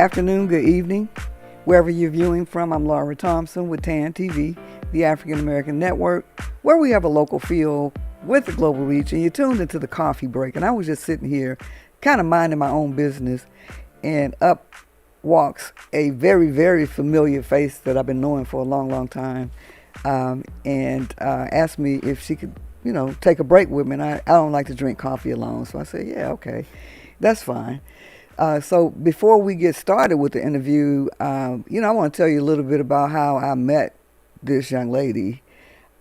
afternoon, good evening. Wherever you're viewing from, I'm Laura Thompson with TAN TV, the African American Network, where we have a local feel with a global reach, and you're tuned into the coffee break. And I was just sitting here kind of minding my own business, and up walks a very, very familiar face that I've been knowing for a long, long time, and asked me if she could, take a break with me. And I don't like to drink coffee alone, so I said, yeah, okay, that's fine. So before we get started with the interview, I want to tell you a little bit about how I met this young lady.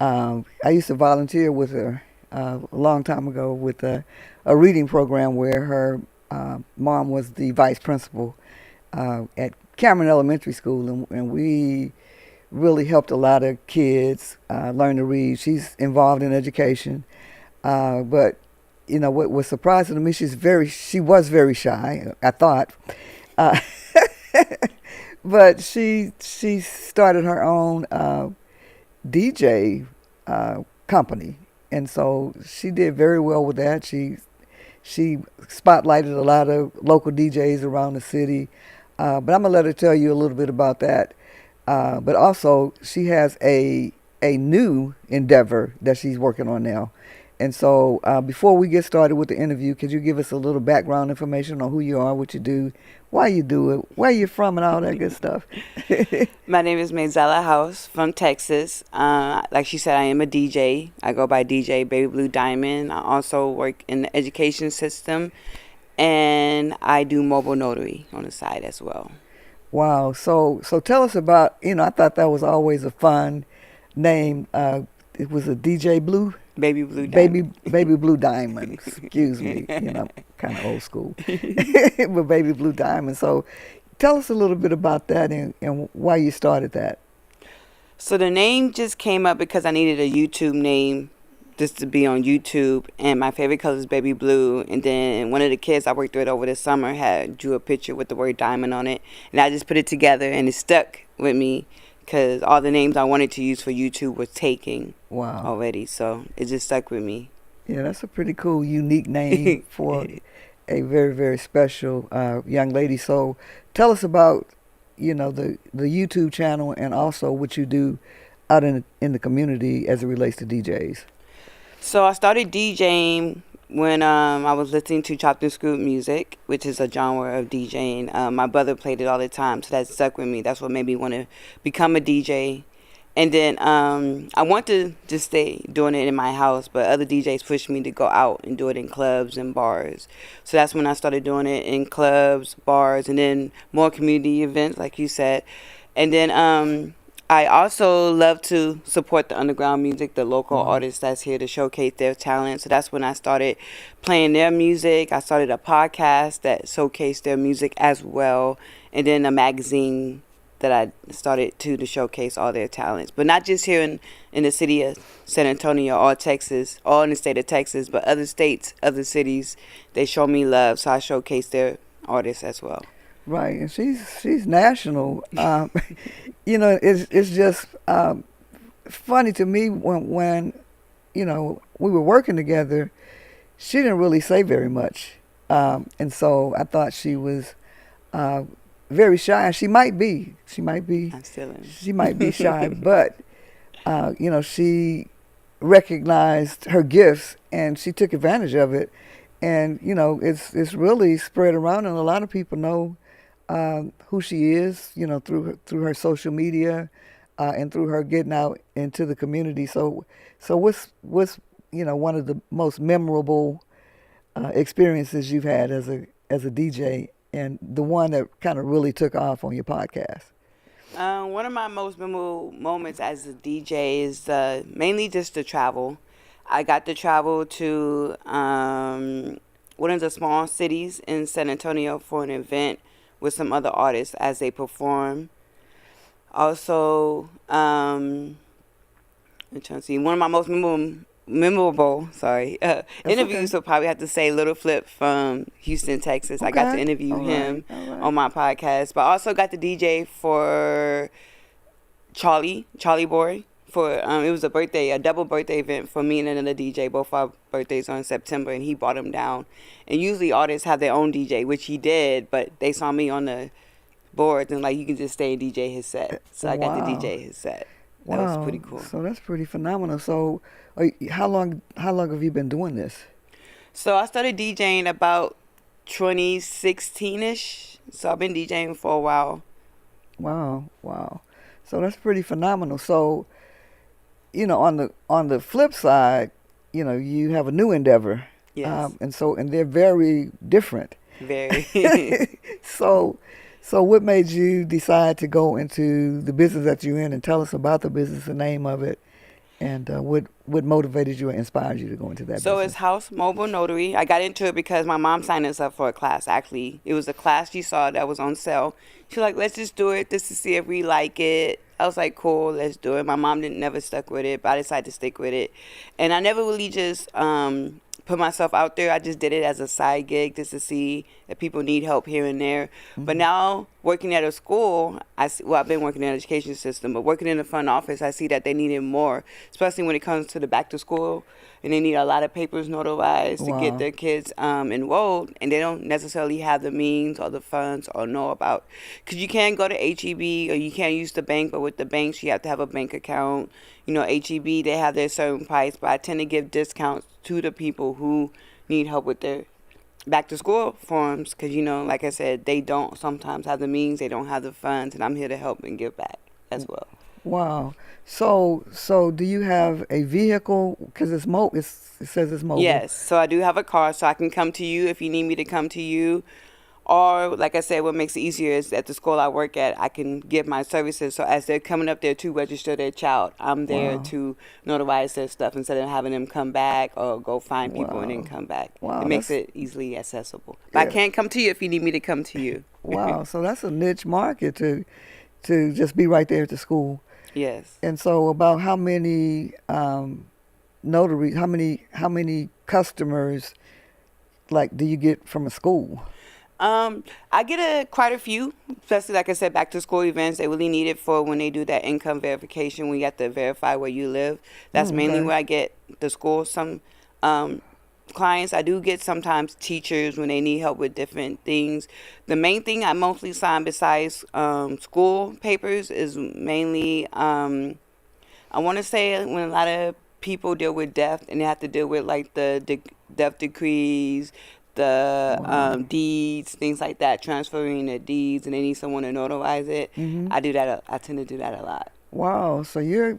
I used to volunteer with her a long time ago with a reading program where her mom was the vice principal at Cameron Elementary School, and we really helped a lot of kids learn to read. She's involved in education, but what was surprising to me, she was very shy, I thought, but she started her own DJ company, and so she did very well with that. She spotlighted a lot of local DJs around the city, but I'm gonna let her tell you a little bit about that. But also, she has a new endeavor that she's working on now. And so before we get started with the interview, could you give us a little background information on who you are, what you do, why you do it, where you're from, and all that good stuff? My name is Mayzella House from Texas. Like she said, I am a DJ. I go by DJ Baby Blue Diamond. I also work in the education system, and I do mobile notary on the side as well. Wow. So tell us about, I thought that was always a fun name. It was a DJ Blue? Baby Blue Diamond. Baby Blue Diamond. Excuse me. Kind of old school. But Baby Blue Diamond. So tell us a little bit about that and why you started that. So the name just came up because I needed a YouTube name just to be on YouTube. And my favorite color is baby blue. And then one of the kids I worked with over the summer drew a picture with the word diamond on it. And I just put it together and it stuck with me, because all the names I wanted to use for YouTube was taking already. So it just stuck with me. Yeah, that's a pretty cool, unique name for a very, very special young lady. So tell us about, the YouTube channel and also what you do out in the community as it relates to DJs. So I started DJing when I was listening to chopped and screwed music, which is a genre of DJing. My brother played it all the time, so that stuck with me. That's what made me want to become a DJ. And then I want to just stay doing it in my house, but other DJs pushed me to go out and do it in clubs and bars. So that's when I started doing it in clubs, bars, and then more community events, like you said. And then I also love to support the underground music, the local artists that's here to showcase their talent. So that's when I started playing their music. I started a podcast that showcased their music as well, and then a magazine that I started to showcase all their talents. But not just here in the city of San Antonio or Texas, or in the state of Texas, but other states, other cities, they show me love, so I showcase their artists as well. Right, and she's national. It's just funny to me when we were working together. She didn't really say very much, and so I thought she was very shy. She might be. I'm still in. She might be shy, but she recognized her gifts and she took advantage of it, and it's really spread around, and a lot of people know who she is, through her social media, and through her getting out into the community. So what's one of the most memorable experiences you've had as a DJ, and the one that kind of really took off on your podcast? One of my most memorable moments as a DJ is mainly just the travel. I got to travel to one of the small cities in San Antonio for an event with some other artists as they perform. Also, I'm trying to see, one of my most memorable interviews, so probably have to say Little Flip from Houston, Texas. Okay. I got to interview him on my podcast, but I also got to DJ for Charlie Boy. It was a double birthday event for me and another DJ. Both our birthdays are in September, and he brought him down. And usually artists have their own DJ, which he did, but they saw me on the boards, and like you can just stay and DJ his set. So I got to Wow. DJ his set. That was Wow. pretty cool. So that's pretty phenomenal. So how long have you been doing this? So I started DJing about 2016ish. So I've been DJing for a while. Wow. Wow. So that's pretty phenomenal. So, on the flip side, you have a new endeavor. Yes, And they're very different. very. So what made you decide to go into the business that you're in, and tell us about the business, the name of it, and what motivated you and inspired you to go into that So it's business? House Mobile Notary. I got into it because my mom signed us up for a class. Actually, it was a class she saw that was on sale. She's like, let's just do it just to see if we like it. I was like, cool, let's do it. My mom didn't never stuck with it, but I decided to stick with it. And I never really just put myself out there. I just did it as a side gig just to see if people need help here and there. But now working at a school, I've been working in the education system, but working in the front office, I see that they need it more, especially when it comes to the back to school, and they need a lot of papers notarized to get Wow. their kids enrolled, and they don't necessarily have the means or the funds or know about, because you can't go to HEB or you can't use the bank, but with the banks you have to have a bank account. HEB, they have their certain price, but I tend to give discounts to the people who need help with their back to school forms, because like I said, they don't sometimes have the means, they don't have the funds, and I'm here to help and give back as well. Wow. So do you have a vehicle? Because it says it's mobile. Yes, so I do have a car, so I can come to you if you need me to come to you. Or, like I said, what makes it easier is at the school I work at, I can give my services. So as they're coming up there to register their child, I'm there Wow. to notarize their stuff instead of having them come back or go find people and then Wow. come back. Wow. It makes That's it easily accessible. But I yeah. can't come to you if you need me to come to you. Wow. So that's a niche market to just be right there at the school. Yes. And so, about how many notaries, how many customers, like, do you get from a school? I get quite a few, especially like I said, back to school events. They really need it for when they do that income verification. We have to verify where you live. That's mainly Okay. where I get the school. Some clients, I do get sometimes teachers when they need help with different things. The main thing I mostly sign besides school papers is mainly I want to say when a lot of people deal with death and they have to deal with like the death decrees, the Wow. deeds, things like that, transferring the deeds, and they need someone to notarize it. Hmm. I do that. I tend to do that a lot. Wow. So you're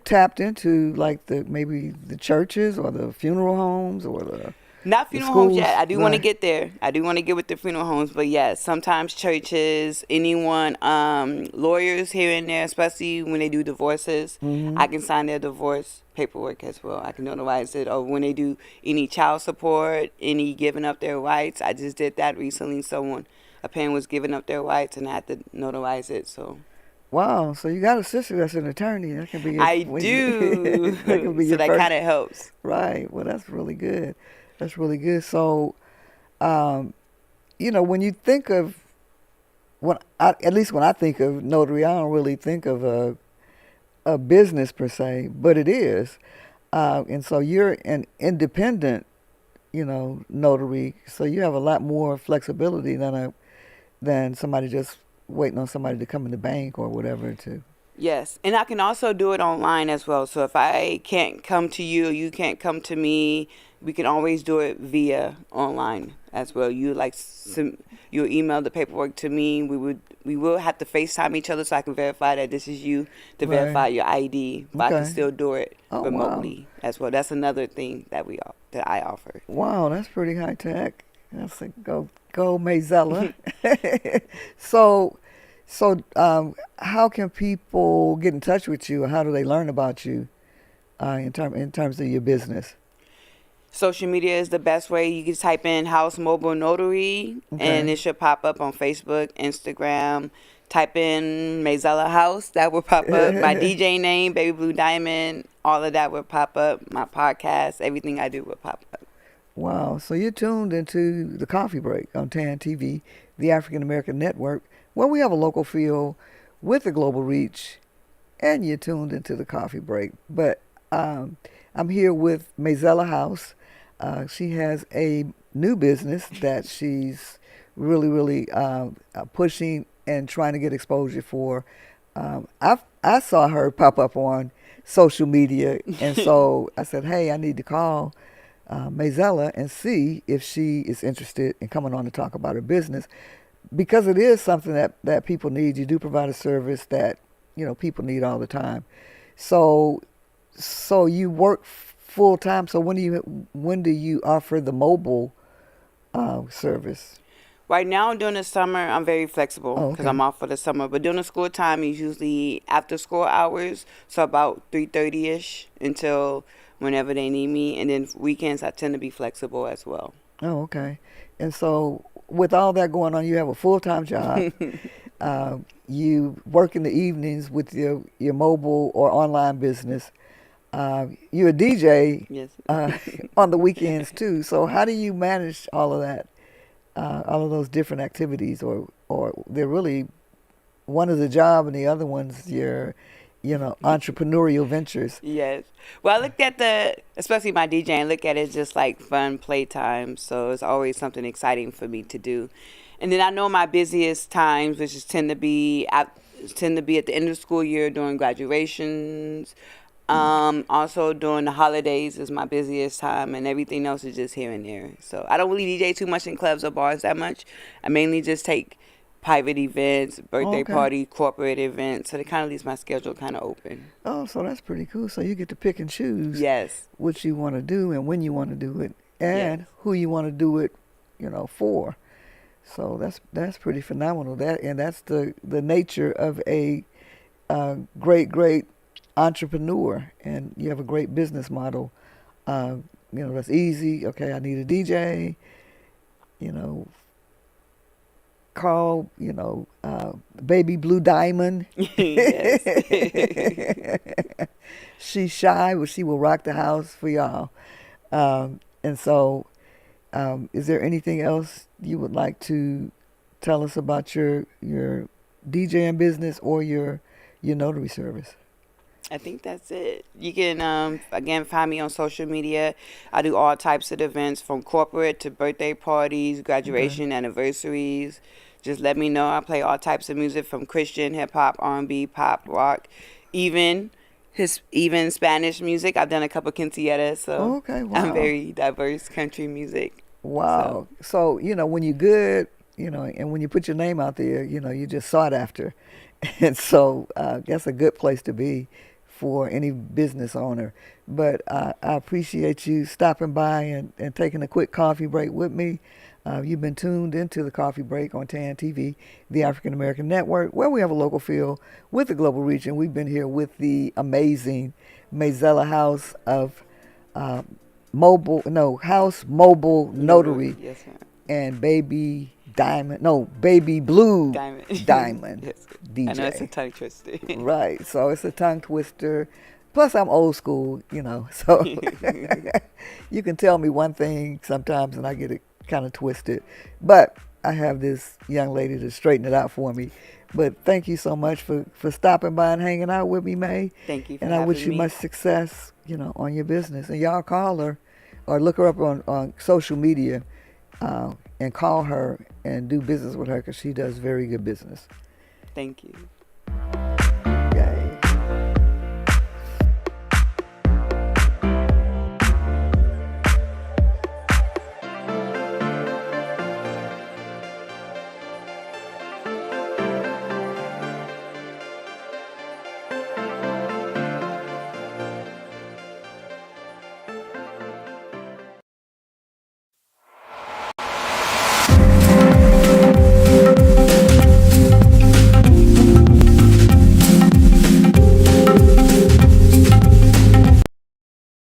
tapped into, like, maybe the churches or the funeral homes or Not the funeral homes yet. schools, I do want to right? get there. I do want to get with the funeral homes, but yes, sometimes churches, anyone, lawyers here and there, especially when they do divorces, Hmm. I can sign their divorce paperwork as well. I can notarize it. Or when they do any child support, any giving up their rights. I just did that recently. A parent was giving up their rights, and I had to notarize it. So Wow. So you got a sister that's an attorney. That can be your I do. that can be So your that kind first. of helps. Right. Well, that's really good. That's really good. So, um, when you think of at least when I think of notary, I don't really think of a business per se, but it is. And so you're an independent, notary. So you have a lot more flexibility than somebody just waiting on somebody to come in the bank or whatever to. Yes, and I can also do it online as well. So if I can't come to you, or you can't come to me, we can always do it via online as well. You email the paperwork to me. We will have to FaceTime each other so I can verify that this is you to Right. verify your ID. But I can Okay. still do it Oh, wow. remotely as well. That's another thing that I offer. Wow, that's pretty high tech. That's a go Mayzella. So how can people get in touch with you, or how do they learn about you in terms of your business? Social media is the best way. You can type in House Mobile Notary and Okay. it should pop up on Facebook, Instagram. Type in Mayzella House, that will pop up. My DJ name, Baby Blue Diamond, all of that will pop up. My podcast, everything I do will pop up. Wow. So you're tuned into the Coffee Break on TAN TV, the African American Network, where we have a local feel with a global reach, and you're tuned into the Coffee Break. But I'm here with Mayzella House. She has a new business that she's really, really pushing and trying to get exposure for. I saw her pop up on social media, and so I said, "Hey, I need to call Mayzella and see if she is interested in coming on to talk about her business because it is something that people need. You do provide a service that people need all the time. So you work full time. So when do you offer the mobile service? Right now, during the summer, I'm very flexible Oh, because okay. I'm off for the summer. But during the school time is usually after school hours, so about 3:30 ish until whenever they need me. And then weekends, I tend to be flexible as well. Oh, okay. And so with all that going on, you have a full time job. You work in the evenings with your mobile or online business. You're a DJ Yes. on the weekends too. So how do you manage all of that, all of those different activities, or they're really one is a job and the other one's your, entrepreneurial ventures. Yes. Well, I look at especially my DJing, look at it just like fun playtime. So it's always something exciting for me to do. And then I know my busiest times, which is tend to be at the end of the school year during graduations. Also during the holidays is my busiest time, and everything else is just here and there. So I don't really DJ too much in clubs or bars that much. I mainly just take private events, Oh, birthday okay. party, corporate events. So it kind of leaves my schedule kind of open. Oh, so that's pretty cool. So you get to pick and choose Yes. what you want to do and when you want to do it Yes. and who you want to do it, for. So that's pretty phenomenal. That's the nature of a great entrepreneur, and you have a great business model. Uh, that's easy. Okay, I need a DJ. You know, call Baby Blue Diamond. Yes. She's shy, but she will rock the house for y'all. And so, is there anything else you would like to tell us about your DJing business or your notary service? I think that's it. You can again find me on social media. I do all types of events from corporate to birthday parties, Okay. graduation, anniversaries. Just let me know. I play all types of music from Christian, hip hop, R&B, pop, rock, even even Spanish music. I've done a couple quinceañeras, so Okay. I'm Wow. very diverse country music. So Wow. So, when you're good, and when you put your name out there, you're just sought after. And so that's a good place to be for any business owner. But I appreciate you stopping by and taking a quick coffee break with me. You've been tuned into the Coffee Break on TAN TV, the African American Network, where we have a local feel with the global reach. And we've been here with the amazing Mayzella House of uh, House Mobile notary, Notary yes, ma'am. and Baby Diamond, no, Baby Blue Diamond. Diamond Yes. I know it's a DJ. tongue twister. Right. So it's a tongue twister. Plus, I'm old school, so you can tell me one thing sometimes and I get it kind of twisted. But I have this young lady to straighten it out for me. But thank you so much for stopping by and hanging out with me, May. Thank you for And I wish having you me. much success, on your business. And y'all call her or look her up on social media and call her and do business with her because she does very good business. Thank you.